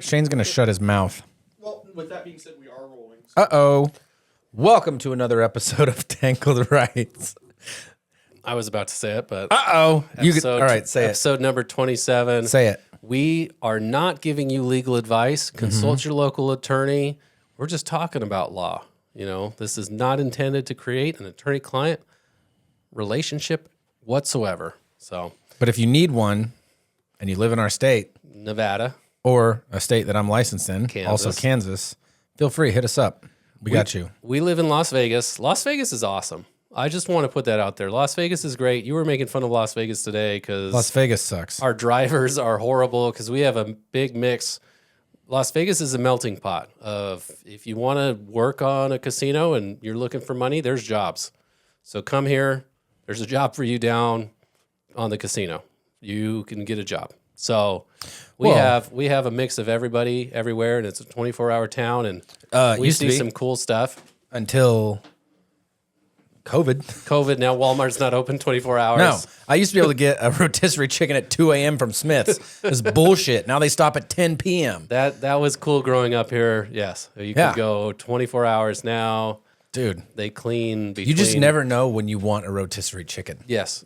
Shane's going to shut his mouth. Well, with that being said, we are rolling. Uh-oh. Welcome to another episode of Tangled Rights. I was about to say it, but Uh-oh. All right, say it. Episode number 27. Say it. We are not giving you legal advice. Consult your local attorney. We're just talking about law. You know, this is not intended to create an attorney-client relationship whatsoever. So, But if you need one and you live in our state Nevada, or a state that I'm licensed in, Kansas. also Kansas, feel free, hit us up. We got you. we live in Las Vegas. Las Vegas is awesome. I just want to put that out there. Las Vegas is great. You were making fun of Las Vegas today because Las Vegas sucks. our drivers are horrible because we have a big mix. Las Vegas is a melting pot of if you want to work on a casino and you're looking for money, there's jobs. So come here. There's a job for you down on the casino. You can get a job. So we have a mix of everybody everywhere, and it's a 24-hour town, and we used to see be. some cool stuff. Until COVID. Now Walmart's not open 24 hours. No, I used to be able to get a rotisserie chicken at 2 a.m. from Smith's. It's bullshit. Now they stop at 10 p.m. That was cool growing up here. Yes, you Yeah. could go 24 hours now. Dude, They clean between. you just never know when you want a rotisserie chicken. Yes,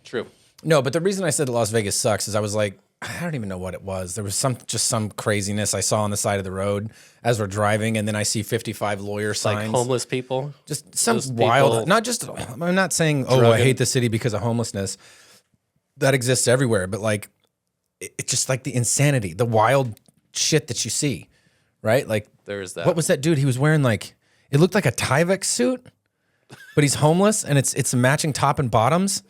true. No, but the reason I said Las Vegas sucks is I was like, I don't even know what it was. There was some craziness I saw on the side of the road as we're driving, and then I see 55 lawyer signs. Like homeless people. Just some Those wild, people- not just, I'm not saying, oh, I Drugging. hate the city because of homelessness. That exists everywhere, but like, it's just like the insanity, the wild shit that you see, right? Like, There's that. what was that dude? He was wearing like, it looked like a Tyvek suit, but he's homeless, and it's a matching top and bottoms,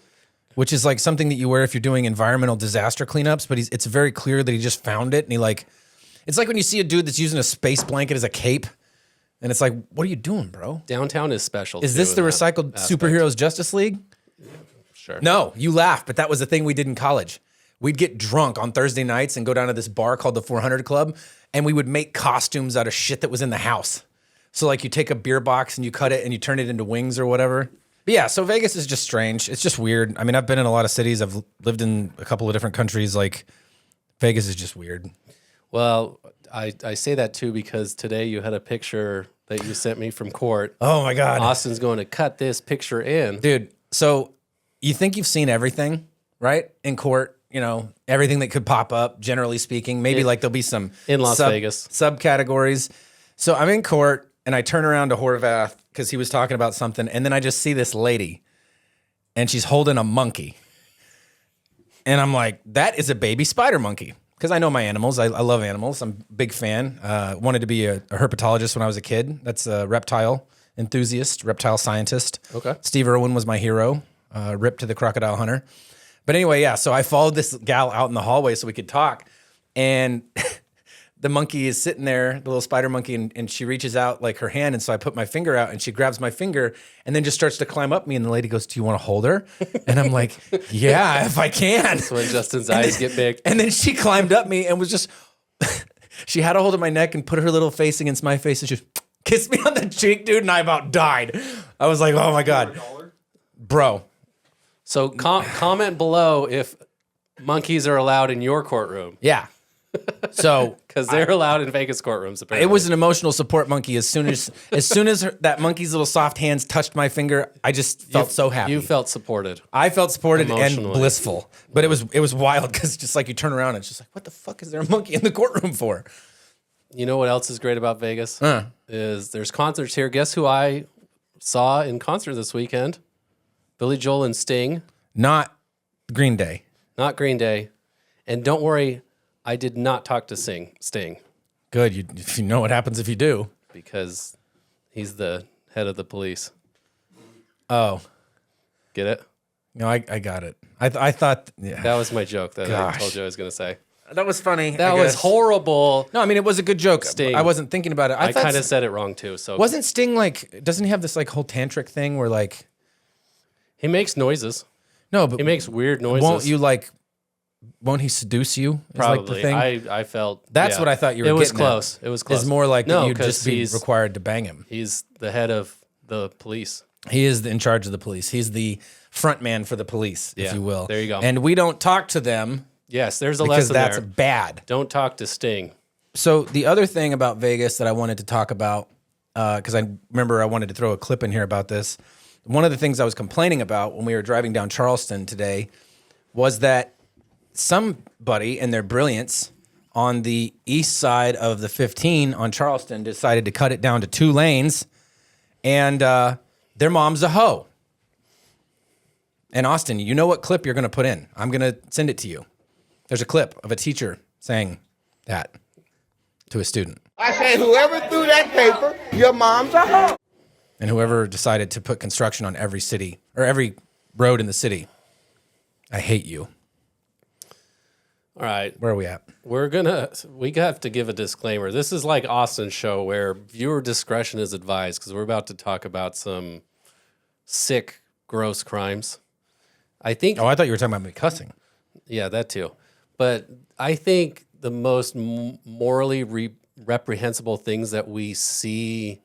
which is like something that you wear if you're doing environmental disaster cleanups, but it's very clear that he just found it, and he like, it's like when you see a dude that's using a space blanket as a cape, and it's like, what are you doing, bro? Downtown is special. Is too this the in that recycled aspect. superheroes Justice League? Sure. No, you laugh, but that was the thing we did in college. We'd get drunk on Thursday nights and go down to this bar called the 400 Club, and we would make costumes out of shit that was in the house. So like you take a beer box and you cut it and you turn it into wings or whatever. But yeah, so Vegas is just strange. It's just weird. I mean, I've been in a lot of cities. I've lived in a couple of different countries. Like Vegas is just weird. Well, I say that too because today you had a picture that you sent me from court. Oh my God. Austin's going to cut this picture in. Dude, so you think you've seen everything, right? In court, you know, everything that could pop up, generally speaking. Maybe like there'll be some In Las Vegas. subcategories. So I'm in court and I turn around to Horvath because he was talking about something, and then I just see this lady and she's holding a monkey. And I'm like, that is a baby spider monkey. Because I know my animals. I love animals. I'm a big fan. Wanted to be a herpetologist when I was a kid. That's a reptile enthusiast, reptile scientist. Okay. Steve Irwin was my hero. Rip to the crocodile hunter. But anyway, yeah. So I followed this gal out in the hallway so we could talk. And the monkey is sitting there, the little spider monkey, and she reaches out like her hand. And so I put my finger out and she grabs my finger and then just starts to climb up me. And the lady goes, do you want to hold her? And I'm like, yeah, if I can. That's when Justin's eyes get big. And then she climbed up me and was just, she had a hold of my neck and put her little face against my face and just kissed me on the cheek, dude. And I about died. I was like, oh my God. Bro. So comment below if monkeys are allowed in your courtroom Yeah. So because they're allowed in Vegas courtrooms. Apparently, it was an emotional support monkey. As soon as that monkey's little soft hands touched my finger, I just felt so happy. You felt supported. I felt supported and Emotionally. blissful. But it was wild because just like you turn around and it's just like, what the fuck is there a monkey in the courtroom for? You know what else is great about Vegas? Is there's concerts here. Guess who I saw in concert this weekend? Billy Joel and Sting. Not Green Day. Not Green Day. And don't worry, I did not talk to Sting Good. You know what happens if you do. because he's the head of the police. Oh, Get it? no, I got it. I thought, yeah. That was my joke that Gosh. I told you I was going to say. That was funny. That was horrible. No, I mean, it was a good joke. Sting. I wasn't thinking about it. I thought kind of said it wrong too. So Wasn't Sting like, doesn't he have this like whole tantric thing where like, he makes noises. no, but He makes weird noises. won't he seduce you? Is Probably. like the thing? I felt That's yeah. what I thought you were It was getting at. close. It was close. It's more like no, that you'd 'cause just be he's required to bang him. he's the head of the police. He is in charge of the police. He's the front man for the police, if Yeah, you will. there you go. And we don't talk to them Yes, there's a because lesson that's there. bad. Don't talk to Sting. So the other thing about Vegas that I wanted to talk about, because I remember I wanted to throw a clip in here about this. One of the things I was complaining about when we were driving down Charleston today was that somebody in their brilliance on the east side of the 15 on Charleston decided to cut it down to 2 lanes, and their mom's a hoe. And Austin, you know what clip you're going to put in. I'm going to send it to you. There's a clip of a teacher saying that to a student. I said, whoever threw that paper, your mom's a hoe. And whoever decided to put construction on every city or every road in the city, I hate you. All right. Where are we at? We have to give a disclaimer. This is like Austin's show where viewer discretion is advised because we're about to talk about some sick, gross crimes. I think. Oh, I thought you were talking about me cussing. Yeah, that too. But I think the most morally reprehensible things that we see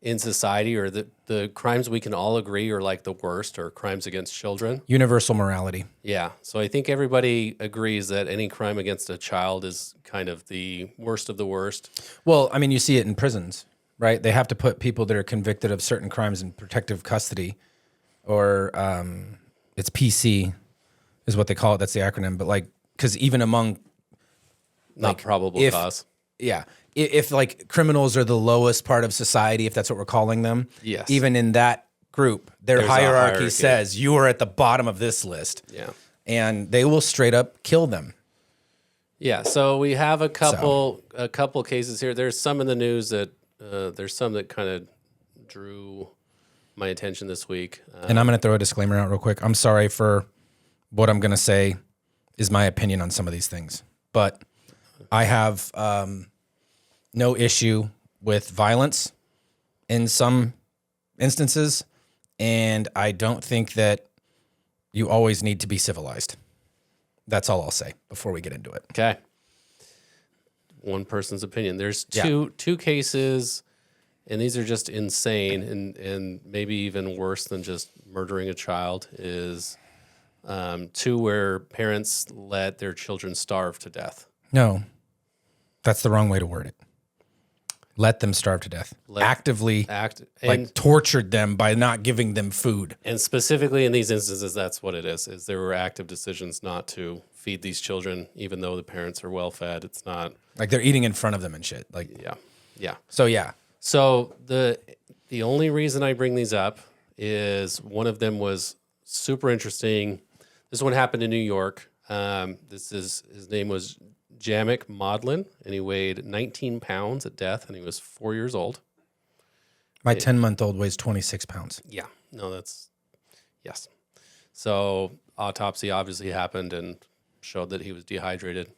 in society, or the crimes we can all agree are like the worst, are crimes against children. Universal morality. Yeah. So I think everybody agrees that any crime against a child is kind of the worst of the worst. Well, I mean, you see it in prisons, right? They have to put people that are convicted of certain crimes in protective custody, or it's PC is what they call it. That's the acronym. But like, because even among Not probable cause. Yeah. If like criminals are the lowest part of society, if that's what we're calling them, Yes. even in that group, their There's a hierarchy hierarchy. says you are at the bottom of this list. Yeah. And they will straight up kill them. Yeah. So we have a couple cases here. There's some in the news that there's some that kind of drew my attention this week. And I'm going to throw a disclaimer out real quick. I'm sorry for what I'm going to say is my opinion on some of these things, but I have no issue with violence in some instances, and I don't think that you always need to be civilized. That's all I'll say before we get into it. Okay. One person's opinion. There's two cases, and these are just insane, and maybe even worse than just murdering a child is two where parents let their children starve to death. No, that's the wrong way to word it. Let them starve to death. Actively tortured them by not giving them food. And specifically in these instances, that's what it is there were active decisions not to feed these children, even though the parents are well fed. It's not like they're eating in front of them and shit. Like, yeah. So yeah. So the only reason I bring these up is one of them was super interesting. This one happened in New York. His name was Jamek Maudlin, and he weighed 19 pounds at death, and he was 4 years old. My 10-month-old weighs 26 pounds. Yeah, no, yes. So autopsy obviously happened and showed that he was dehydrated,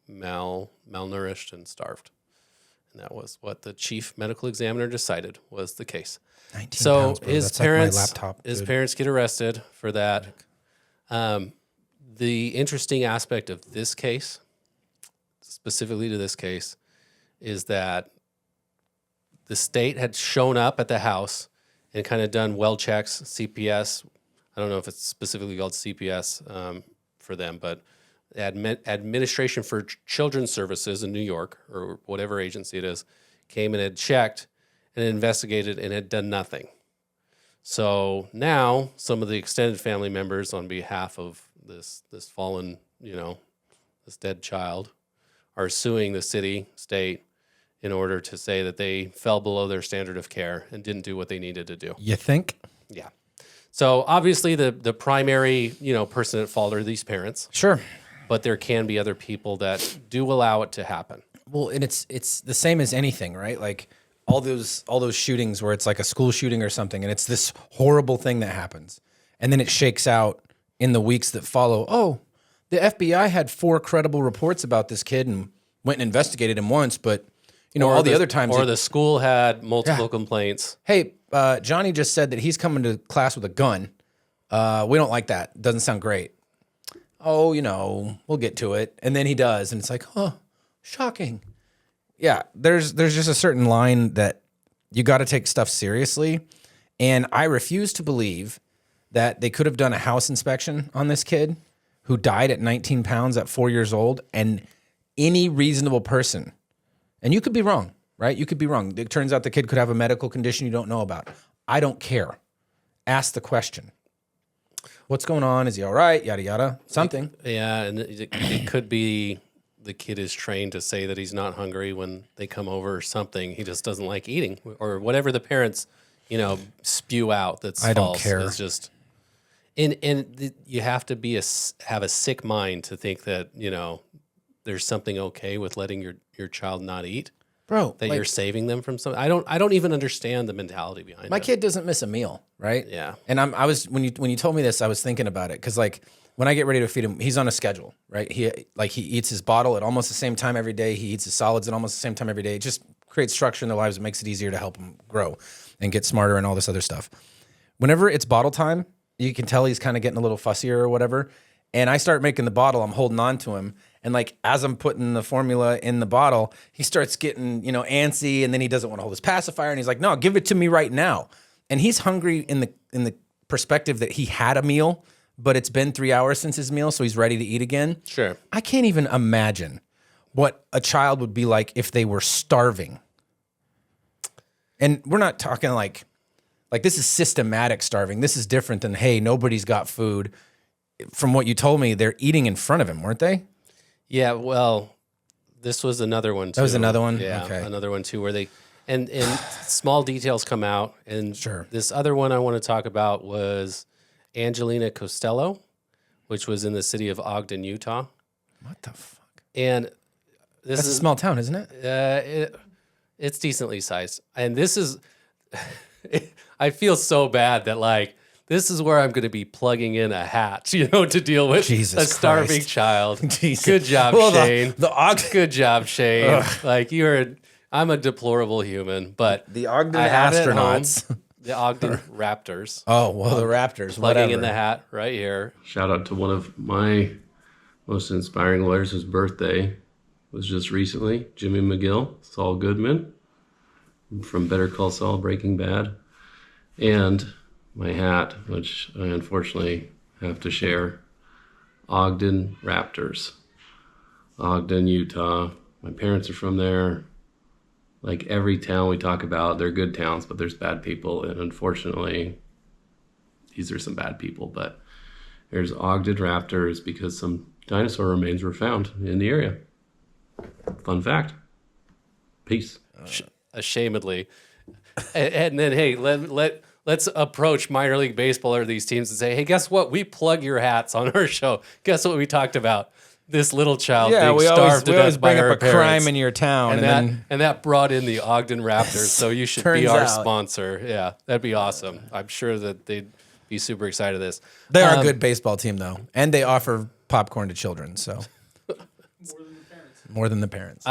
malnourished, and starved. And that was what the chief medical examiner decided was the case. 19 so pounds, bro. his That's parents, like my laptop, his dude. parents get arrested for that. The interesting aspect of this case, specifically to this case, is that the state had shown up at the house and kind of done well checks, CPS. I don't know if it's specifically called CPS for them, but Administration for Children's Services in New York, or whatever agency it is, came and had checked and investigated and had done nothing. So now some of the extended family members, on behalf of this fallen, this dead child, are suing the city, state, in order to say that they fell below their standard of care and didn't do what they needed to do. You think? Yeah. So obviously the primary, person at fault are these parents. Sure. But there can be other people that do allow it to happen. Well, and it's the same as anything, right? Like all those shootings where it's like a school shooting or something, and it's this horrible thing that happens, and then it shakes out in the weeks that follow. Oh, the FBI had 4 credible reports about this kid and went and investigated him once, but all the other times, or the school had multiple complaints. Hey, Johnny just said that he's coming to class with a gun. We don't like that. Doesn't sound great. Oh, we'll get to it. And then he does. And it's like, oh, shocking. Yeah, there's just a certain line that you got to take stuff seriously. And I refuse to believe that they could have done a house inspection on this kid who died at 19 pounds at 4 years old. And any reasonable person And you could be wrong, right? You could be wrong. It turns out the kid could have a medical condition you don't know about. I don't care. Ask the question. What's going on? Is he all right? Yada, yada. Something. Yeah, and it could be the kid is trained to say that he's not hungry when they come over or something. He just doesn't like eating or whatever the parents, spew out that's I don't false. care. It's just, and you have to have a sick mind to think that, there's something okay with letting your child not eat. Bro, That you're saving them from something. I don't even understand the mentality behind it. my kid doesn't miss a meal, right? Yeah. And I was when you told me this, I was thinking about it because when I get ready to feed him, he's on a schedule, right? He eats his bottle at almost the same time every day. He eats his solids at almost the same time every day. It just creates structure in their lives. It makes it easier to help them grow and get smarter and all this other stuff. Whenever it's bottle time, you can tell he's kind of getting a little fussier or whatever. And I start making the bottle. I'm holding on to him. And as I'm putting the formula in the bottle, he starts getting, antsy, and then he doesn't want to hold his pacifier. And he's like, no, give it to me right now. And he's hungry in the perspective that he had a meal, but it's been 3 hours since his meal, so he's ready to eat again. Sure. I can't even imagine what a child would be like if they were starving. And we're not talking like this is systematic starving. This is different than, hey, nobody's got food. From what you told me, they're eating in front of him, weren't they? Yeah, well, this was another one too. That was another one? Yeah, Okay. another one too, where they and small details come out. And Sure. This other one I want to talk about was Angelina Costello, which was in the city of Ogden, Utah. What the fuck? And this That's a small town, isn't it? It's decently sized. And this is, I feel so bad that this is where I'm going to be plugging in a hat, to deal with Jesus a starving Christ. child. Jesus. Good job, Well, Shane. the Ogden, Good job, Shane. I'm a deplorable human, but the Ogden I have it at astronauts. home. The Ogden Raptors. Oh, well, the Raptors. Plugging Whatever. in the hat right here. Shout out to one of my most inspiring lawyers whose birthday was just recently, Jimmy McGill, Saul Goodman from Better Call Saul, Breaking Bad, and my hat, which I unfortunately have to share, Ogden Raptors, Ogden, Utah. My parents are from there. Like every town we talk about, they're good towns, but there's bad people, and unfortunately, these are some bad people, but there's Ogden Raptors because some dinosaur remains were found in the area. Fun fact. Peace. Ashamedly. And then, hey, let's approach minor league baseball or these teams and say, hey, guess what? We plug your hats on our show. Guess what we talked about? This little child being starved to death by bring her up a crime parents. in your town. And that brought in the Ogden Raptors, so you should be Turns our out. sponsor. Yeah, that'd be awesome. I'm sure that they'd be super excited of this. They are a good baseball team, though. And they offer popcorn to children, so. More than the parents.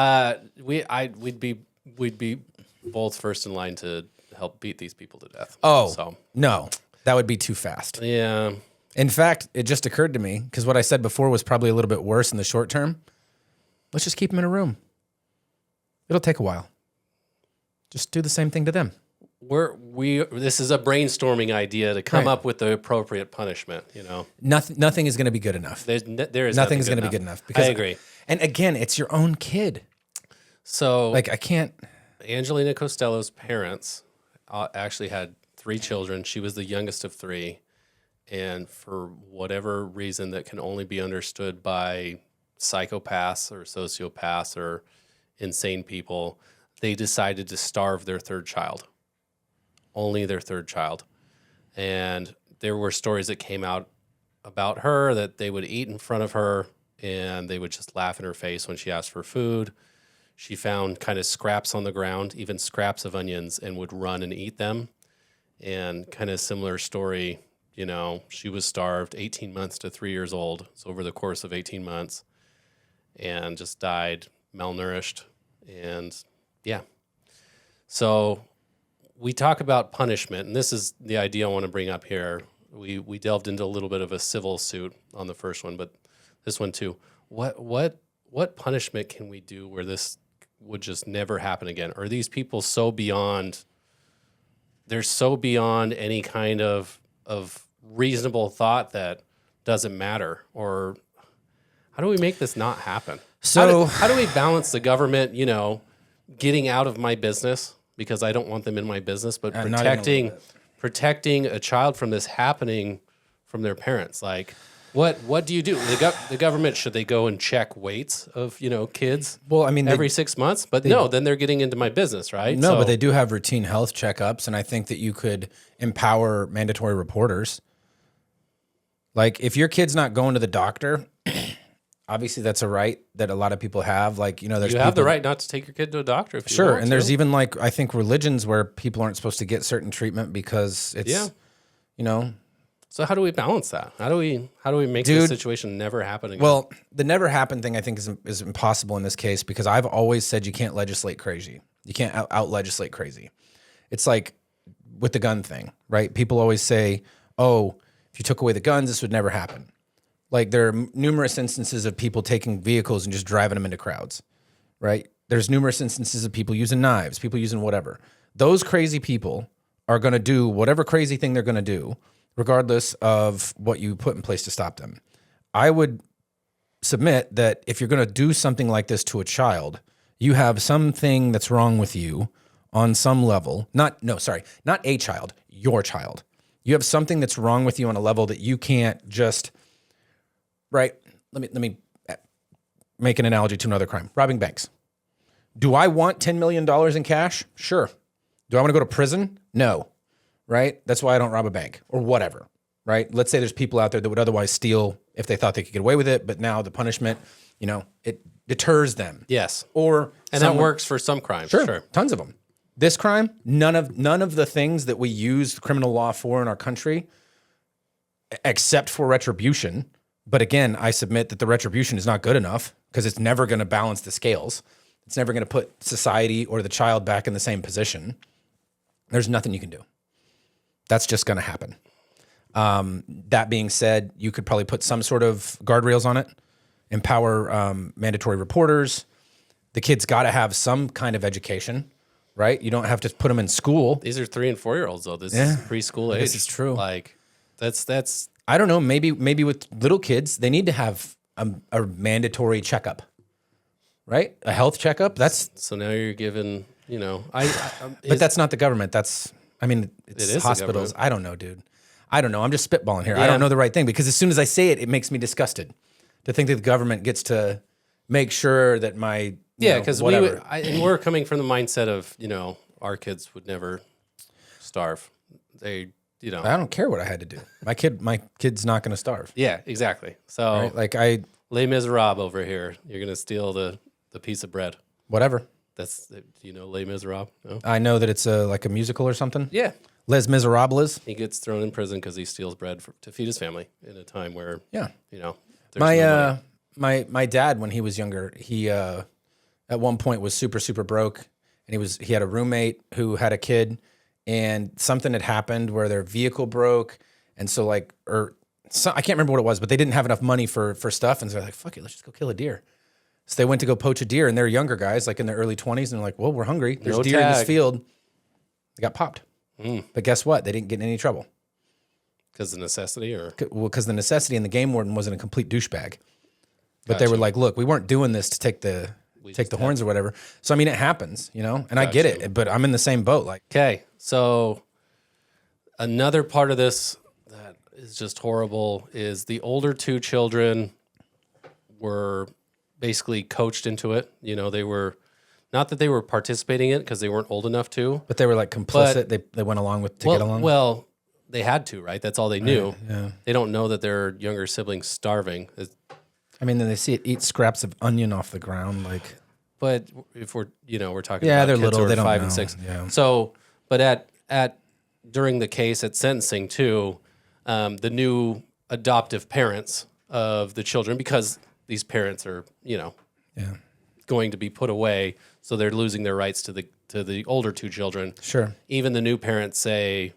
We'd be both first in line to help beat these people to death. Oh, no. That would be too fast. Yeah. In fact, it just occurred to me, because what I said before was probably a little bit worse in the short term. Let's just keep them in a room. It'll take a while. Just do the same thing to them. This is a brainstorming idea to come Right. up with the appropriate punishment, Nothing is going to be good enough. There is Nothing is going to be good enough. Because, I agree. And again, it's your own kid. So I can't. Angelina Costello's parents actually had 3 children. She was the youngest of 3. And for whatever reason that can only be understood by psychopaths or sociopaths or insane people, they decided to starve their 3rd child. Only their 3rd child. And there were stories that came out about her that they would eat in front of her and they would just laugh in her face when she asked for food. She found kind of scraps on the ground, even scraps of onions, and would run and eat them. And kind of similar story, she was starved 18 months to 3 years old. So over the course of 18 months and just died malnourished. And yeah. So we talk about punishment, and this is the idea I want to bring up here. We delved into a little bit of a civil suit on the first one, but this one too. What punishment can we do where this would just never happen again? Are these people so beyond? They're so beyond any kind of reasonable thought that doesn't matter? Or how do we make this not happen? So how do we balance the government, getting out of my business because I don't want them in my business, but not even a little protecting a child from this happening from their parents. Like, what do you do? The government, should they go and check weights of, kids? Well, I mean, every 6 months, but no, then they're getting into my business, right? No, but they do have routine health checkups, and I think that you could empower mandatory reporters. Like, if your kid's not going to the doctor, obviously that's a right that a lot of people have. Like, there's you have the right not to take your kid to a doctor if you want and there's even I think religions where people aren't supposed to get certain treatment because it's, So how do we balance that? How do we make this situation never happen again? Well, the never happen thing I think is impossible in this case because I've always said you can't legislate crazy. You can't out legislate crazy. It's like with the gun thing, right? People always say, "Oh, if you took away the guns, this would never happen." Like there are numerous instances of people taking vehicles and just driving them into crowds, right? There's numerous instances of people using knives, people using whatever. Those crazy people are going to do whatever crazy thing they're going to do, regardless of what you put in place to stop them. I would submit that if you're going to do something like this to a child, you have something that's wrong with you on some level. Not a child, your child. You have something that's wrong with you on a level that you can't just, right? Let me make an analogy to another crime, robbing banks. Do I want $10 million in cash? Sure. Do I want to go to prison? No. Right? That's why I don't rob a bank or whatever, right? Let's say there's people out there that would otherwise steal if they thought they could get away with it, but now the punishment, it deters them. Yes. And that works for some crimes. Sure. Tons of them. This crime, none of the things that we use criminal law for in our country, except for retribution. But again, I submit that the retribution is not good enough because it's never going to balance the scales. It's never going to put society or the child back in the same position. There's nothing you can do. That's just going to happen. That being said, you could probably put some sort of guardrails on it, empower mandatory reporters. The kids got to have some kind of education, right? You don't have to put them in school. These are 3 and 4 year olds though. This is preschool age. This is true. Like that's. I don't know. Maybe with little kids, they need to have a mandatory checkup, right? A health checkup. So now you're given. But that's not the government. It's hospitals. I don't know, dude. I don't know. I'm just spitballing here. I don't know the right thing because as soon as I say it, it makes me disgusted to think that the government gets to make sure that my because we're coming from the mindset of our kids would never starve. They I don't care what I had to do. My kid's not going to starve. Yeah, exactly. So right? Les Miserables over here. You're going to steal the piece of bread. Whatever. That's Les Miserables? No? I know that it's like a musical or something. Yeah. Les Miserables. He gets thrown in prison because he steals bread to feed his family in a time where there's my no money. my dad when he was younger, he at one point was super super broke, and he had a roommate who had a kid, and something had happened where their vehicle broke, and so I can't remember what it was, but they didn't have enough money for stuff, and so they're like, fuck it, let's just go kill a deer. So they went to go poach a deer, and they're younger guys, like in their early 20s, and they're like, well, we're hungry. There's deer in this field. They got popped. But guess what? They didn't get in any trouble. Because of necessity? Because the necessity, and the game warden wasn't a complete douchebag. But they were like, look, we weren't doing this to take the horns or whatever. So, I mean, it happens, and I get it, but I'm in the same boat. Okay, so another part of this that is just horrible is the older 2 children were basically coached into it. They were, not that they were participating in it because they weren't old enough to. But they were like complicit. They went along to get along. Well, they had to, right? That's all they knew. Right, yeah. They don't know that their younger sibling's starving. Then they see it eat scraps of onion off the ground, But if we're talking yeah, about they're kids little. who are They don't 5 know. and 6. Yeah. So, but during the case at sentencing too, the new adoptive parents of the children, because these parents are going to be put away, so they're losing their rights to the older 2 children. Sure. Even the new parents say,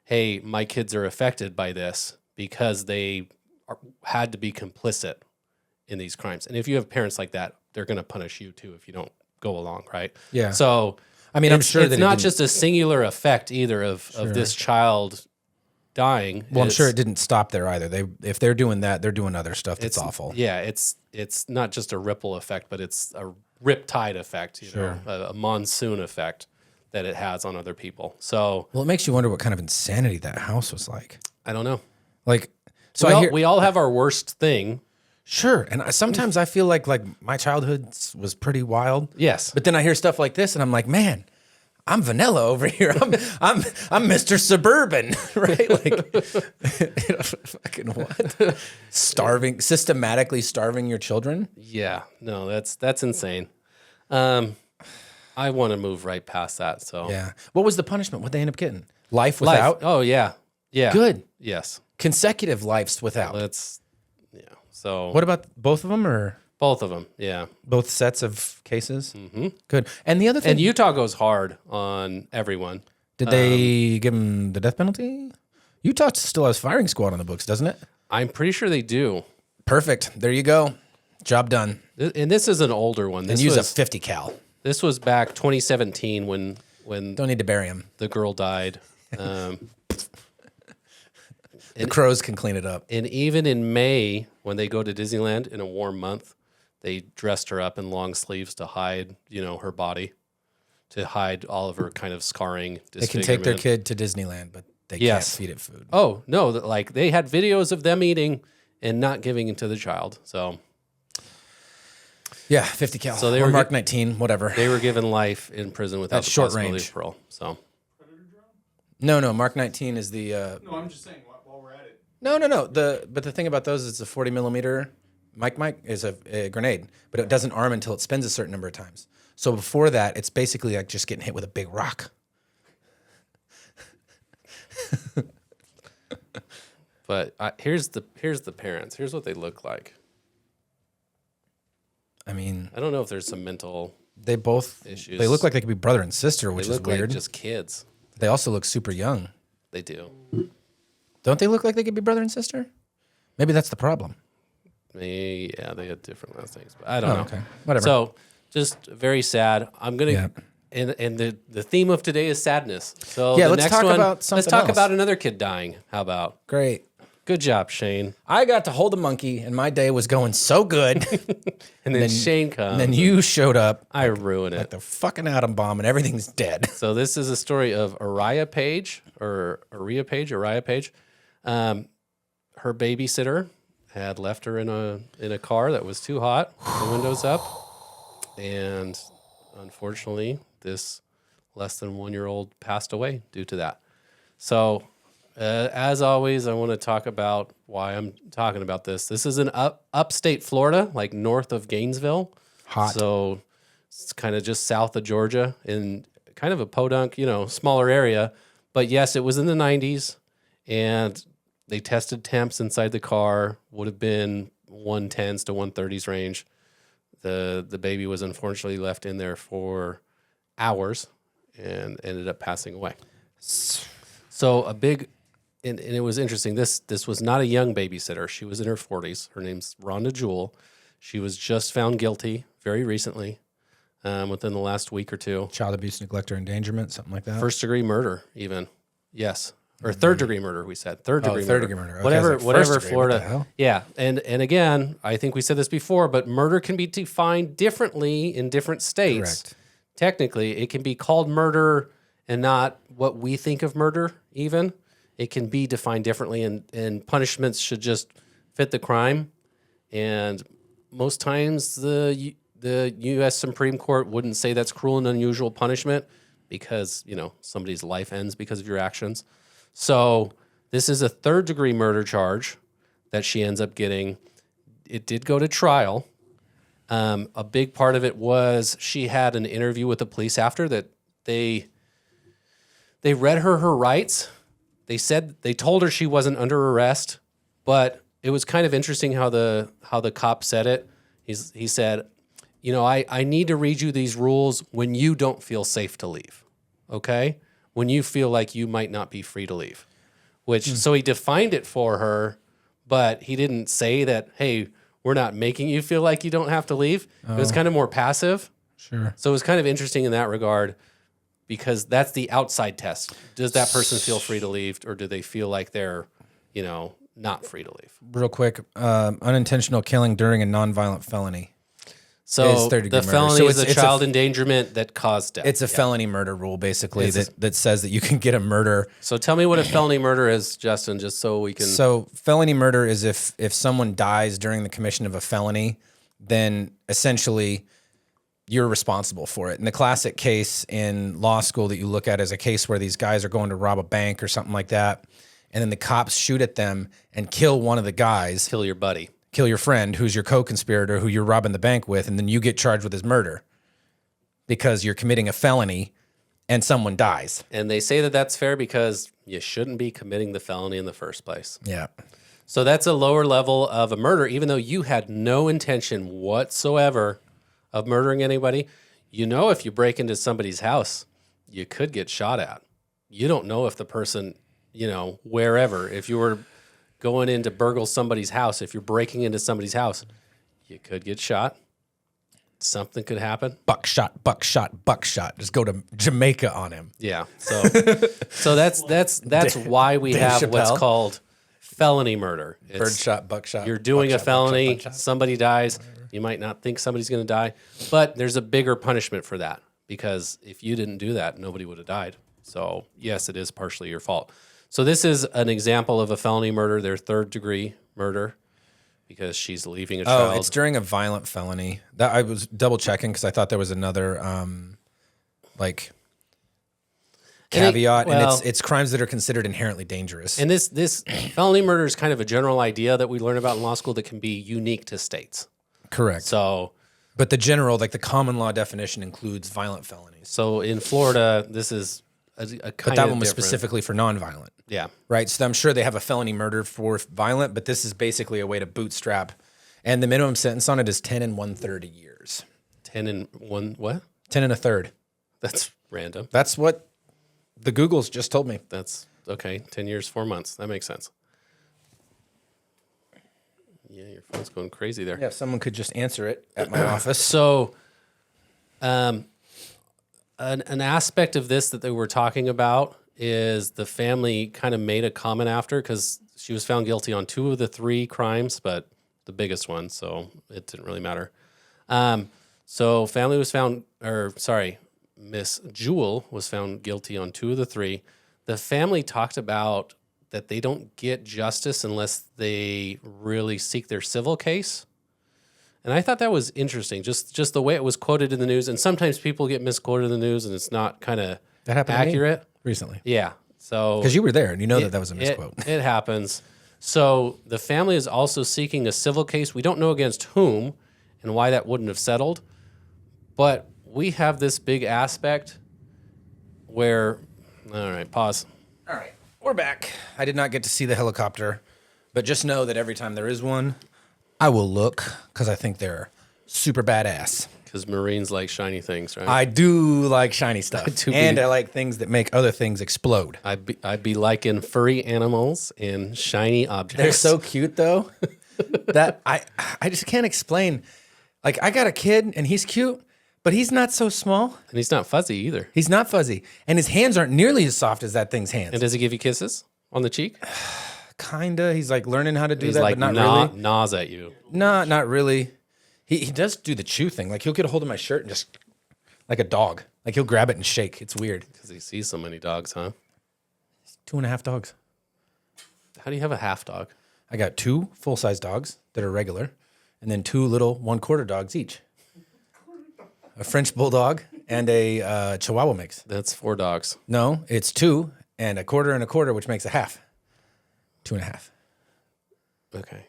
"Hey, my kids are affected by this because they had to be complicit in these crimes." And if you have parents like that, they're going to punish you too if you don't go along, right? Yeah. So, I'm sure it's that not just a singular effect either of this child dying. Well, I'm sure it didn't stop there either. If they're doing that, they're doing other stuff that's awful. Yeah, it's not just a ripple effect, but it's a riptide effect, you know, a monsoon effect that it has on other people. So, Well, it makes you wonder what kind of insanity that house was like. I don't know. Like, so We all have our worst thing. Sure, and sometimes I feel like my childhood was pretty wild. Yes. But then I hear stuff like this, and I'm like, man, I'm vanilla over here. I'm Mr. Suburban, right? Like, fucking what? Systematically starving your children. Yeah, no, that's insane. I want to move right past that. So Yeah. What was the punishment? What they end up getting? Life Life. without. Oh yeah, yeah. Good. Yes. Consecutive lives without. Yeah. So What about both of them, or both of them? Yeah. both sets of cases? Mm-hmm. Good. And the other thing, And Utah goes hard on everyone. did they give him the death penalty? Utah still has firing squad on the books, doesn't it? I'm pretty sure they do. Perfect. There you go. Job done. And this is an older one. And This use a was 50 cal. this was back 2017 when Don't need to bury him. the girl died. The crows can clean it up. And even in May, when they go to Disneyland in a warm month, they dressed her up in long sleeves to hide, her body, to hide all of her kind of scarring. They can take their disfigurement. kid to Disneyland, but they Yes. can't feed it food. Oh no! Like they had videos of them eating and not giving it to the child. So Yeah, 50 cal. So they or were Mark 19, whatever. they were given life in prison without That's the short possibility range. of parole. So No, Mark 19 is the... No, I'm just saying while we're at it. No. But the thing about those is a 40 millimeter Mike is a grenade, but it doesn't arm until it spins a certain number of times. So before that, it's basically like just getting hit with a big rock. But here's the parents. Here's what they look like. I mean, I don't know if there's some mental. they both... Issues. They look like they could be brother and sister, which They is look weird. like just kids. They also look super young. They do. Don't they look like they could be brother and sister? Maybe that's the problem. They had different last names, but I don't know. Okay. Whatever. So just very sad. I'm gonna. Yeah. And the theme of today is sadness. So Yeah, the let's next talk one, about let's something talk else. about another kid dying. How about? Great. Good job, Shane. I got to hold a monkey, and my day was going so good. And then Shane comes. And then you showed up I ruin like it. the fucking atom bomb, and everything's dead. So this is a story of Araya Page. Her babysitter had left her in a car that was too hot, the windows up, and unfortunately, this less than 1-year-old passed away due to that. So, as always, I want to talk about why I'm talking about this. This is in upstate Florida, like north of Gainesville. Hot. So it's kind of just south of Georgia in kind of a podunk, smaller area. But yes, it was in the 90s, and they tested temps inside the car, would have been 110s to 130s range. The baby was unfortunately left in there for hours and ended up passing away. So and it was interesting. This was not a young babysitter. She was in her 40s. Her name's Rhonda Jewell. She was just found guilty very recently, within the last week or two. Child abuse, neglect, or endangerment, something like that. First-degree murder, even. Yes. Or third-degree murder, we said. Third-degree murder. third-degree murder. Okay, Whatever, I was like, whatever first degree, what Florida. the hell? Yeah. And again, I think we said this before, but murder can be defined differently in different states. Correct. Technically, it can be called murder and not what we think of murder, even. It can be defined differently, and punishments should just fit the crime. And most times the U.S. Supreme Court wouldn't say that's cruel and unusual punishment because, somebody's life ends because of your actions. So this is a third-degree murder charge that she ends up getting. It did go to trial. A big part of it was she had an interview with the police after that. They read her rights. They told her she wasn't under arrest, but it was kind of interesting how the cop said it. He said, I need to read you these rules when you don't feel safe to leave. Okay? When you feel like you might not be free to leave. So he defined it for her, but he didn't say that, hey, we're not making you feel like you don't have to leave. It was kind of more passive. Sure. So it was kind of interesting in that regard. because that's the outside test. Does that person feel free to leave, or do they feel like they're, not free to leave? Real quick, unintentional killing during a nonviolent felony. So Is third-degree the murder. felony So is a it's child endangerment that caused death. It's a felony murder rule, basically, It's that says that you can get a murder. So tell me what a felony murder is, Justin, just so we can. So felony murder is if someone dies during the commission of a felony, then essentially you're responsible for it. And the classic case in law school that you look at is a case where these guys are going to rob a bank or something like that, and then the cops shoot at them and kill one of the guys. Kill your buddy. Kill your friend who's your co-conspirator who you're robbing the bank with, and then you get charged with his murder because you're committing a felony and someone dies. And they say that that's fair because you shouldn't be committing the felony in the first place. Yeah. So that's a lower level of a murder, even though you had no intention whatsoever of murdering anybody. If you break into somebody's house, you could get shot at. You don't know if the person, wherever, if you were going in to burgle somebody's house, if you're breaking into somebody's house, you could get shot. Something could happen. Buckshot, buckshot, buckshot. Just go to Jamaica on him. Yeah. So that's why we Dave have Chappelle. what's called felony murder. It's- Birdshot, buckshot. You're doing a buckshot, felony, buckshot, buckshot. somebody dies, you might not think somebody's going to die, but there's a bigger punishment for that because if you didn't do that, nobody would have died. So, yes, it is partially your fault. So this is an example of a felony murder, their third-degree murder, because she's leaving a child. Oh, it's during a violent felony. That I was double-checking because I thought there was another, caveat, and it's crimes that are considered inherently dangerous. And this felony murder is kind of a general idea that we learn about in law school that can be unique to states. Correct. So But the general, the common law definition includes violent felonies. So in Florida, this is a kind of But that one was different. specifically for nonviolent. Yeah. Right? So I'm sure they have a felony murder for violent, but this is basically a way to bootstrap. And the minimum sentence on it is 10 and 1/3 years. 10 and 1, what? 10 and 1/3. That's random. That's what the Googles just told me. That's okay. 10 years, 4 months. That makes sense. Yeah, your phone's going crazy there. Yeah, if someone could just answer it at my office. So, an aspect of this that they were talking about is the family kind of made a comment after because she was found guilty on 2 of the 3 crimes, but the biggest one, so it didn't really matter. So family was found, Miss Jewel was found guilty on 2 of the 3. The family talked about that they don't get justice unless they really seek their civil case. And I thought that was interesting, just the way it was quoted in the news. And sometimes people get misquoted in the news and it's not kind of That happened to me accurate. recently. Yeah. So Because you were there and you know that was a misquote. It happens. So the family is also seeking a civil case. We don't know against whom and why that wouldn't have settled. But we have this big aspect where, all right, pause. All right, we're back. I did not get to see the helicopter, but just know that every time there is one, I will look because I think they're super badass. Because Marines like shiny things, right? I do like shiny stuff, do and be- I like things that make other things explode. I'd be liking furry animals and shiny objects. They're so cute, though, that I just can't explain. Like, I got a kid, and he's cute, but he's not so small. And he's not fuzzy either. He's not fuzzy, and his hands aren't nearly as soft as that thing's hands. And does he give you kisses on the cheek? Kinda. He's like learning how to do He's that, like but not really. gnaws at you. No, not really. He does do the chew thing. Like, he'll get a hold of my shirt and just, like a dog. Like, he'll grab it and shake. It's weird. Because he sees so many dogs, huh? 2.5 dogs. How do you have a half dog? I got 2 full-size dogs that are regular, and then 2 little 1/4 dogs each. A French bulldog and a Chihuahua mix. That's 4 dogs. No, it's 2 and a quarter, which makes a half. 2.5. Okay.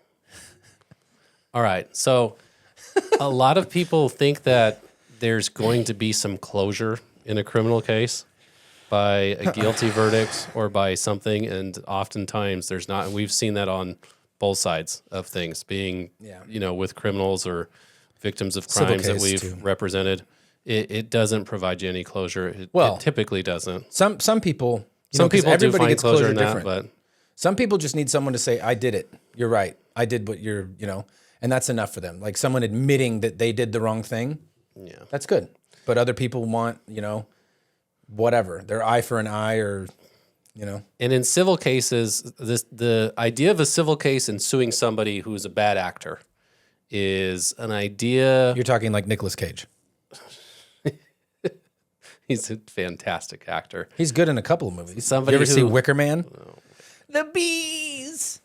All right. So a lot of people think that there's going to be some closure in a criminal case by a guilty verdict or by something. And oftentimes there's not. And we've seen that on both sides of things being, with criminals or victims of Civil crimes that case, we've too. represented. It doesn't provide you any closure. It typically doesn't. Some people, Some 'cause people do everybody find gets closure in that, different. but Some people just need someone to say, I did it. You're right. I did what and that's enough for them. Like someone admitting that they did the wrong thing. yeah. That's good. But other people want, whatever. They're eye for an eye, or And in civil cases, the idea of a civil case and suing somebody who is a bad actor is an idea. You're talking like Nicolas Cage. He's a fantastic actor. He's good in a couple of movies. Somebody you ever see who- Wicker Man? The bees.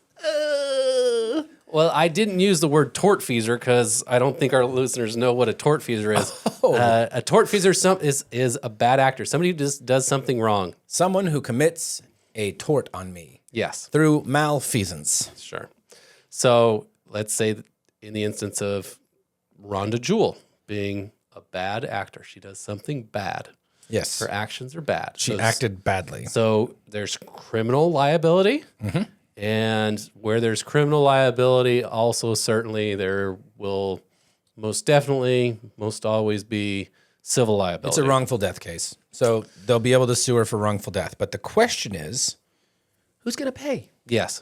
Well, I didn't use the word tortfeasor because I don't think our listeners know what a tortfeasor is. A tortfeasor is a bad actor, somebody who just does something wrong. Someone who commits a tort on me Yes, through malfeasance. sure. So let's say in the instance of Rhonda Jewell being a bad actor, she does something bad. Yes. Her actions are bad. She acted badly. So there's criminal liability. And where there's criminal liability, also certainly there will most definitely, most always be civil liability. It's a wrongful death case. So they'll be able to sue her for wrongful death. But the question is, who's going to pay? Yes.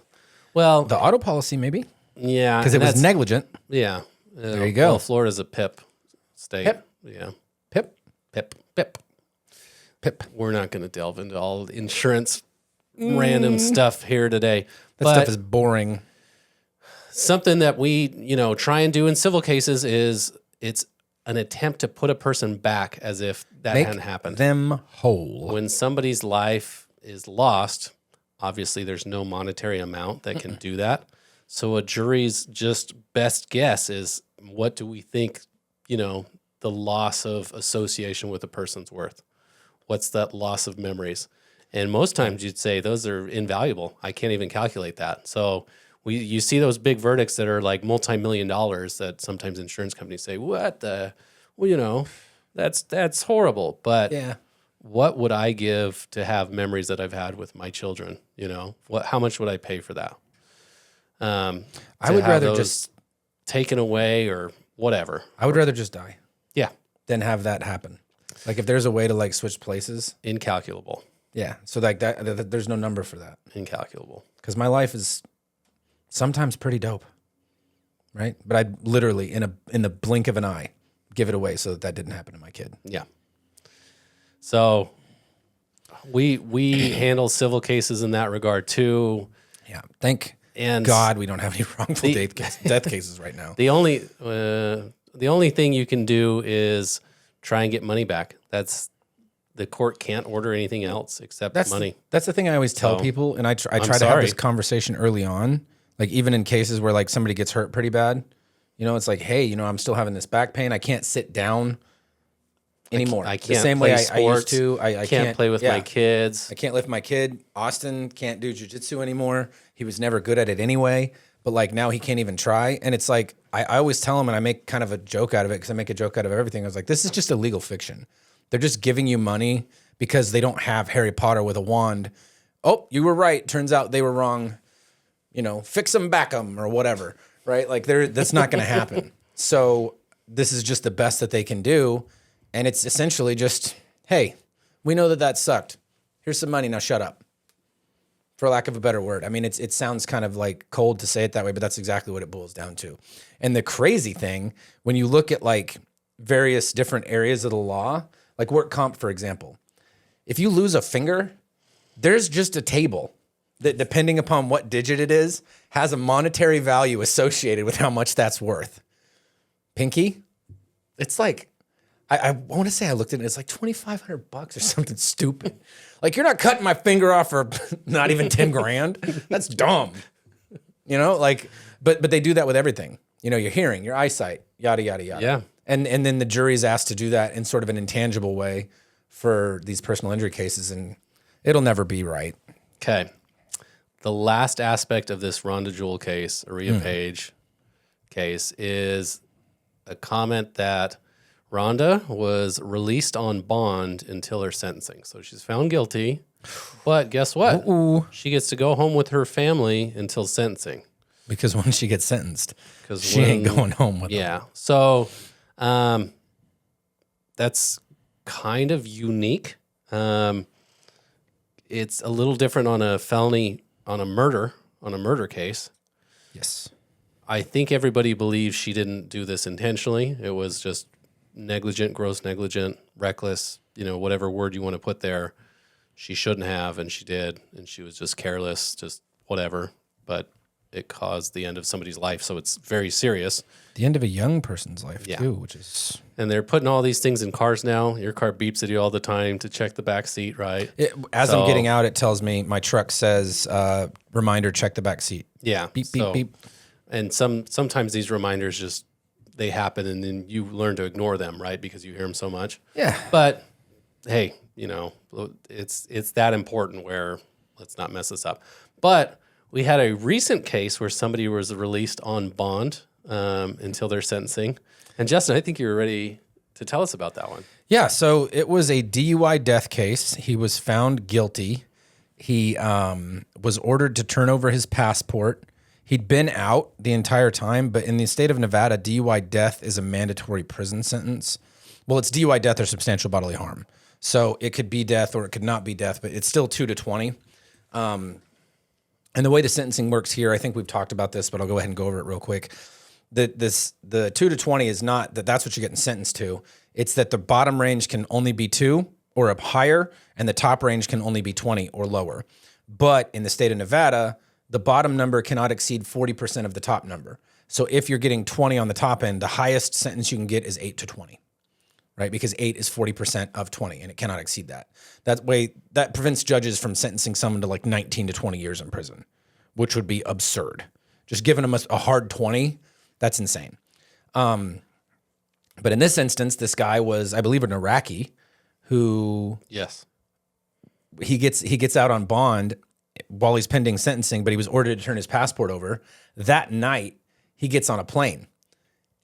Well, The auto policy, maybe? yeah. Because it and was that's- negligent. Yeah. There you go. Well, Florida's a PIP state. PIP. Yeah. Pip, PIP. pip, pip. We're not going to delve into all the insurance random stuff here today. That stuff is boring. Something that we, try and do in civil cases is it's an attempt to put a person back as if that Make hadn't happened. them whole. When somebody's life is lost, obviously there's no monetary amount that can do that. So a jury's just best guess is, what do we think, the loss of association with a person's worth? What's that loss of memories? And most times you'd say those are invaluable. I can't even calculate that. So you see those big verdicts that are like multi-million dollars that sometimes insurance companies say, what the, that's horrible. But Yeah. what would I give to have memories that I've had with my children? How much would I pay for that? I To would have rather those just taken away or whatever. I would rather just die Yeah. than have that happen. Like if there's a way to like switch places. Incalculable. Yeah. So like that there's no number for that. Incalculable. Because my life is sometimes pretty dope. Right? But I'd literally in the blink of an eye give it away so that didn't happen to my kid. Yeah. So we handle civil cases in that regard too. Yeah. Thank And God we don't have any wrongful death cases right now. The only thing you can do is try and get money back. The court can't order anything else except money. That's the thing I always tell So, people, and I try to have sorry. this conversation early on, like even in cases where like somebody gets hurt pretty bad, it's like, hey, I'm still having this back pain. I can't sit down anymore. I can't the same play way sports. I used to. I can't play with my kids. I can't lift my kid. Austin can't do jujitsu anymore. He was never good at it anyway. But like now he can't even try. And it's like, I always tell him, and I make kind of a joke out of it because I make a joke out of everything. I was like, this is just a legal fiction. They're just giving you money because they don't have Harry Potter with a wand. Oh, you were right. Turns out they were wrong. Fix them, back them, or whatever. Right? Like that's not going to happen. So this is just the best that they can do. And it's essentially just, hey, we know that sucked. Here's some money. Now shut up. For lack of a better word. I mean, it sounds kind of like cold to say it that way, but that's exactly what it boils down to. And the crazy thing, when you look at like various different areas of the law, like work comp, for example, if you lose a finger, there's just a table that, depending upon what digit it is, has a monetary value associated with how much that's worth. Pinky, it's like, I want to say I looked at it, it's like $2,500 or something stupid. Like you're not cutting my finger off for not even 10 grand. That's dumb. But they do that with everything. Your hearing, your eyesight, yada, yada, yada. Yeah. And then the jury's asked to do that in sort of an intangible way for these personal injury cases, and it'll never be right. Okay. The last aspect of this Rhonda Jewell case, Aria Page case, is a comment that Rhonda was released on bond until her sentencing. So she's found guilty, but guess what? Ooh. She gets to go home with her family until sentencing. Because when she gets sentenced, 'Cause she ain't going home with them. Yeah. So that's kind of unique. It's a little different on a felony, on a murder case. Yes. I think everybody believes she didn't do this intentionally. It was just negligent, gross negligent, reckless, whatever word you want to put there. She shouldn't have, and she did, and she was just careless, just whatever. But it caused the end of somebody's life, so it's very serious. The end of a young person's life, too, which is... And they're putting all these things in cars now. Your car beeps at you all the time to check the back seat, right? I'm getting out, it tells me, my truck says, reminder, check the back seat. Yeah. Beep, beep, beep. And sometimes these reminders just, they happen, and then you learn to ignore them, right? Because you hear them so much. Yeah. But, hey, it's that important where let's not mess this up. But we had a recent case where somebody was released on bond until their sentencing. And Justin, I think you were ready to tell us about that one. Yeah, so it was a DUI death case. He was found guilty. He was ordered to turn over his passport. He'd been out the entire time, but in the state of Nevada, DUI death is a mandatory prison sentence. Well, it's DUI death or substantial bodily harm. So it could be death or it could not be death, but it's still 2 to 20. And the way the sentencing works here, I think we've talked about this, but I'll go ahead and go over it real quick. The 2 to 20 is not that's what you're getting sentenced to. It's that the bottom range can only be 2 or up higher, and the top range can only be 20 or lower. But in the state of Nevada, the bottom number cannot exceed 40% of the top number. So if you're getting 20 on the top end, the highest sentence you can get is 8 to 20, right? Because 8 is 40% of 20, and it cannot exceed that. That prevents judges from sentencing someone to like 19 to 20 years in prison, which would be absurd. Just giving them a hard 20, that's insane. But in this instance, this guy was, I believe, an Iraqi who he gets out on bond while he's pending sentencing, but he was ordered to turn his passport over. That night, he gets on a plane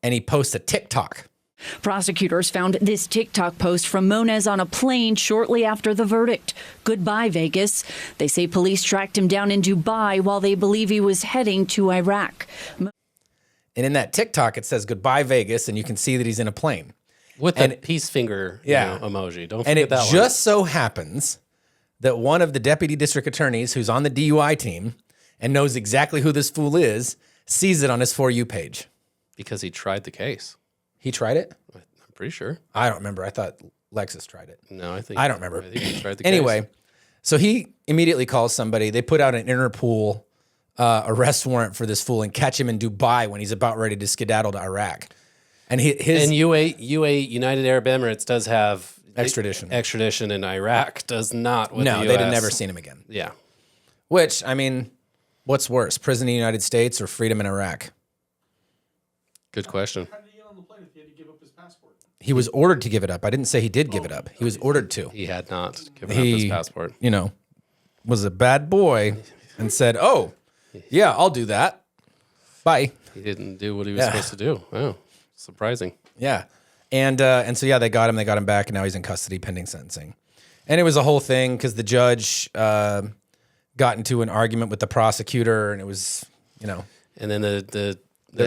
and he posts a TikTok. Prosecutors found this TikTok post from Moniz on a plane shortly after the verdict. Goodbye, Vegas. They say police tracked him down in Dubai while they believe he was heading to Iraq. And in that TikTok, it says goodbye, Vegas, and you can see that he's in a plane. With that peace finger emoji. Don't forget that one. And it just so happens that one of the deputy district attorneys who's on the DUI team and knows exactly who this fool is, sees it on his For You page. Because he tried the case. He tried it? I'm pretty sure. I don't remember. I thought Lexus tried it. No, I don't remember. I think he tried the Anyway, case. So he immediately calls somebody. They put out an Interpol arrest warrant for this fool and catch him in Dubai when he's about ready to skedaddle to Iraq. And UAE, United Arab Emirates, does have extradition. Extradition, and Iraq does not with the US. They'd never seen him again. Yeah. Which, I mean, what's worse, prison in the United States or freedom in Iraq? Good question. How did he get on the plane if he had to give up his passport? He was ordered to give it up. I didn't say he did give it up. He was ordered to. He had not given up his passport. Was a bad boy and said, oh, yeah, I'll do that. Bye. He didn't do what he was supposed to do. Wow. Surprising. Yeah. And so, they got him. They got him back, and now he's in custody pending sentencing. And it was a whole thing because the judge got into an argument with the prosecutor, and it was, And then the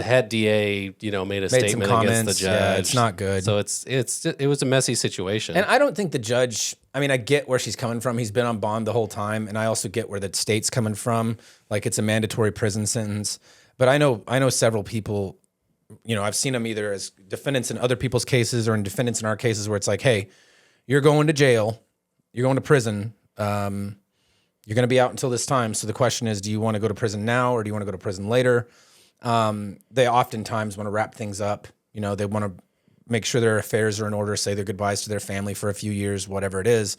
head DA, made a statement against the judge. Yeah, it's not good. So it was a messy situation. And I don't think the judge, I get where she's coming from. He's been on bond the whole time, and I also get where the state's coming from. Like, it's a mandatory prison sentence. But I know several people, I've seen them either as defendants in other people's cases or in defendants in our cases where it's like, hey, you're going to jail, you're going to prison, you're going to be out until this time. So the question is, do you want to go to prison now or do you want to go to prison later? They oftentimes want to wrap things up. They want to make sure their affairs are in order, say their goodbyes to their family for a few years, whatever it is.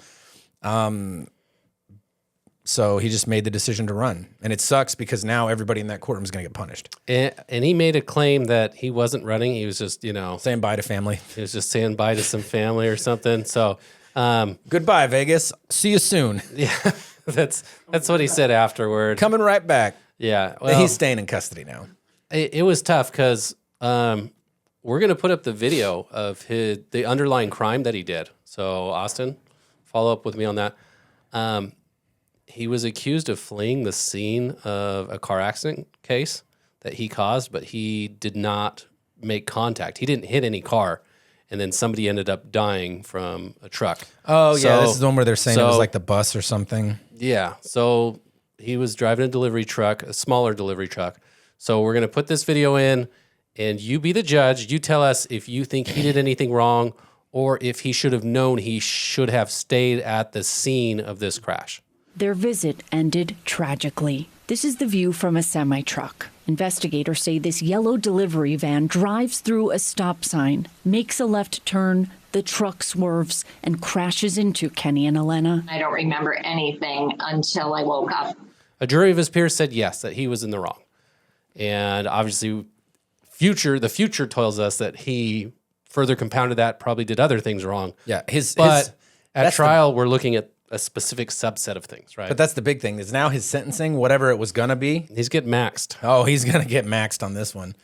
So he just made the decision to run. And it sucks because now everybody in that courtroom is going to get punished. And he made a claim that he wasn't running. He was just, saying bye to family. He was just saying bye to some family or something. So goodbye, Vegas. See you soon. Yeah, that's what he said afterward. Coming right back. Yeah. Well, he's staying in custody now. It was tough because we're going to put up the video of the underlying crime that he did. So, Austin, follow up with me on that. He was accused of fleeing the scene of a car accident case that he caused, but he did not make contact. He didn't hit any car, and then somebody ended up dying from a truck. Oh, yeah, this is the one where they're saying it was like the bus or something. Yeah, so he was driving a delivery truck, a smaller delivery truck. So we're going to put this video in, and you be the judge. You tell us if you think he did anything wrong or if he should have known he should have stayed at the scene of this crash. Their visit ended tragically. This is the view from a semi-truck. Investigators say this yellow delivery van drives through a stop sign, makes a left turn, the truck swerves, and crashes into Kenny and Elena. I don't remember anything until I woke up. A jury of his peers said yes, that he was in the wrong. And obviously, the future tells us that he further compounded that, probably did other things wrong. Yeah, At trial, we're looking at a specific subset of things, right? But that's the big thing is now his sentencing, whatever it was gonna be. He's getting maxed. Oh, he's gonna get maxed on this one,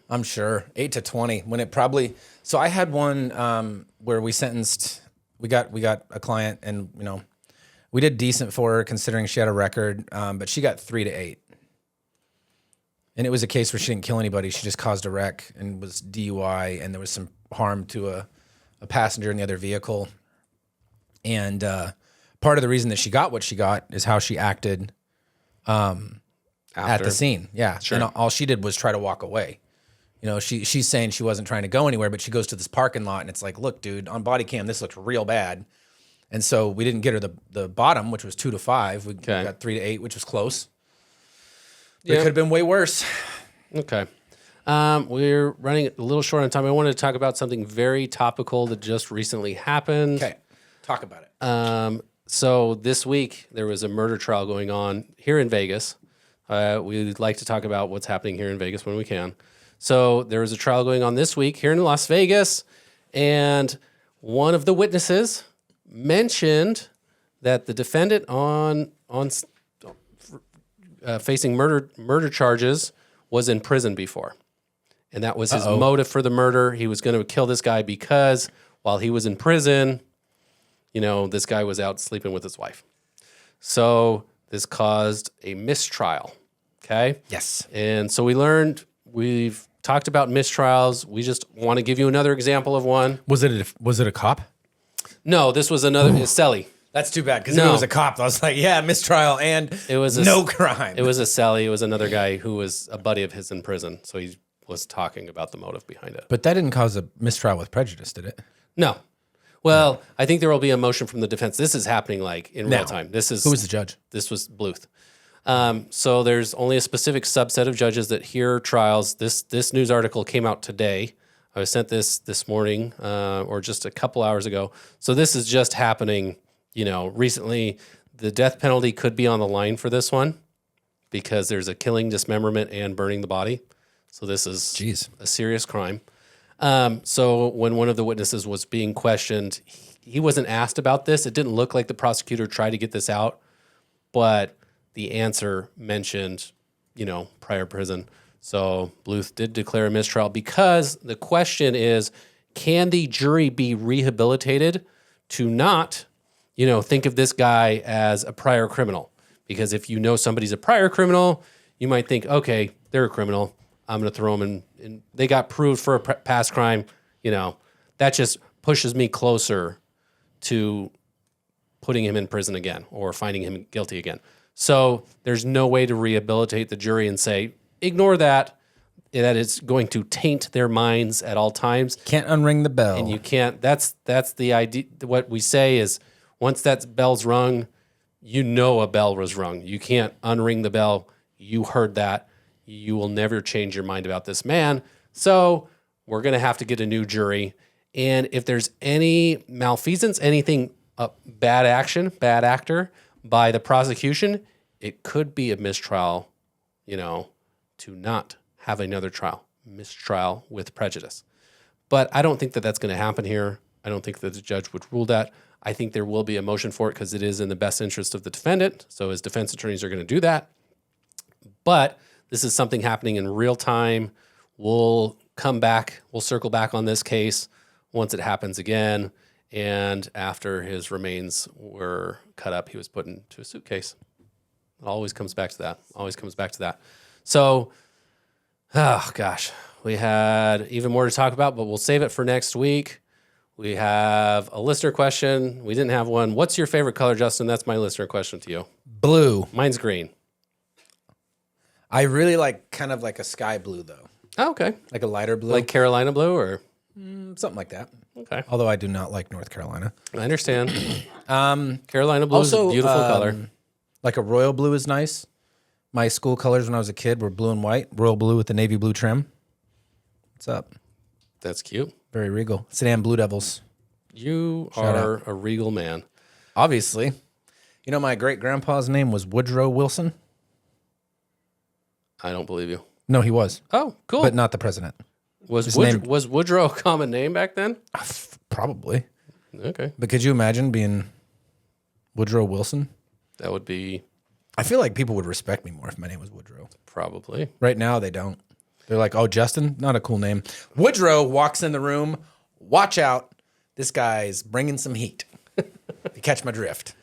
I'm sure. 8 to 20. When it probably. So I had one where we sentenced. We got a client, and we did decent for her considering she had a record, but she got 3 to 8. And it was a case where she didn't kill anybody. She just caused a wreck and was DUI, and there was some harm to a passenger in the other vehicle. And part of the reason that she got what she got is how she acted at the scene. Yeah. Sure. And all she did was try to walk away. She's saying she wasn't trying to go anywhere, but she goes to this parking lot, and it's like, look, dude, on body cam, this looks real bad. And so we didn't get her the bottom, which was 2 to 5. We got 3 to 8, which was close. But it could have been way worse. Okay. We're running a little short on time. I wanted to talk about something very topical that just recently happened. Okay. Talk about it. So this week, there was a murder trial going on here in Vegas. We like to talk about what's happening here in Vegas when we can. So there was a trial going on this week here in Las Vegas, and one of the witnesses mentioned that the defendant on facing murder charges was in prison before. And that was his motive for the murder. He was going to kill this guy because while he was in prison, this guy was out sleeping with his wife. So this caused a mistrial. Okay? Yes. And so we've talked about mistrials. We just want to give you another example of one. Was it a cop? No, this was another celly. That's too bad, because if it was a cop, I was like, yeah, mistrial and it was no crime. It was a celly. It was another guy who was a buddy of his in prison. So he was talking about the motive behind it. But that didn't cause a mistrial with prejudice, did it? No. Well, I think there will be a motion from the defense. This is happening in real time. Who was the judge? This was Bluth. So there's only a specific subset of judges that hear trials. This news article came out today. I was sent this morning or just a couple hours ago. So this is just happening, recently. The death penalty could be on the line for this one because there's a killing, dismemberment, and burning the body. So this is a serious crime. So when one of the witnesses was being questioned, he wasn't asked about this. It didn't look like the prosecutor tried to get this out, but the answer mentioned, prior prison. So Bluth did declare a mistrial because the question is, can the jury be rehabilitated to not, think of this guy as a prior criminal? Because if somebody's a prior criminal, you might think, okay, they're a criminal. I'm going to throw them in. They got proved for a past crime. That just pushes me closer to putting him in prison again or finding him guilty again. So there's no way to rehabilitate the jury and say, ignore that. That is going to taint their minds at all times. Can't unring the bell. And you can't. That's the idea. What we say is, once that bell's rung, a bell was rung. You can't unring the bell. You heard that. You will never change your mind about this man. So we're going to have to get a new jury. And if there's any malfeasance, anything, bad bad actor by the prosecution, it could be a mistrial, to not have another trial, mistrial with prejudice. But I don't think that that's going to happen here. I don't think that the judge would rule that. I think there will be a motion for it because it is in the best interest of the defendant. So his defense attorneys are going to do that. But this is something happening in real time. We'll come back. We'll circle back on this case once it happens again. And after his remains were cut up, he was put into a suitcase. It always comes back to that. So, oh gosh, we had even more to talk about, but we'll save it for next week. We have a listener question. We didn't have one. What's your favorite color, Justin? That's my listener question to you. Blue. Mine's green. I really like kind of like a sky blue, though. Oh, okay. like a lighter blue, Like Carolina blue or? something like that. Okay. Although I do not like North Carolina. I understand. Carolina blue is a Also, beautiful color. Like a royal blue is nice. My school colors when I was a kid were blue and white. Royal blue with the navy blue trim. What's up? That's cute. Very regal. Sedan Blue Devils. You Shout are a regal man. Obviously. You know, my great-grandpa's name was Woodrow Wilson? I don't believe you. No, he was. Oh, cool. But not the president. was name- was Woodrow a common name back then? Probably. Okay. But could you imagine being Woodrow Wilson? That would be I feel like people would respect me more if my name was Woodrow. probably. Right now, they don't. They're like, oh, Justin? Not a cool name. Woodrow walks in the room. Watch out. This guy's bringing some heat. You catch my drift.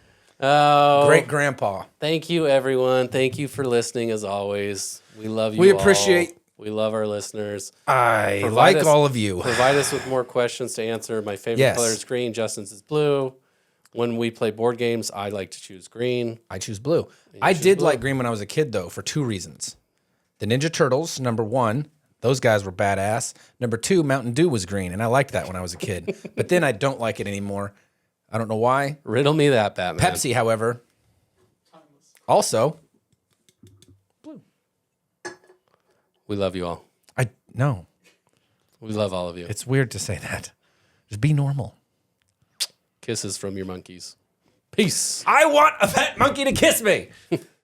Oh, Great grandpa. thank you, everyone. Thank you for listening, as always. We love you We all. appreciate- We love our listeners. I Provide like us- all of you. Provide us with more questions to answer. My favorite Yes. color is green. Justin's is blue. When we play board games, I like to choose green. I choose blue. I did like green when I was a kid, though, for two reasons. The Ninja Turtles, number one, those guys were badass. Number two, Mountain Dew was green, and I liked that when I was a kid. But then I don't like it anymore. I don't know why. Riddle me that, Batman. Pepsi, however, also, We love you all. no. We love all of you. It's weird to say that. Just be normal. Kisses from your monkeys. Peace. I want a pet monkey to kiss me.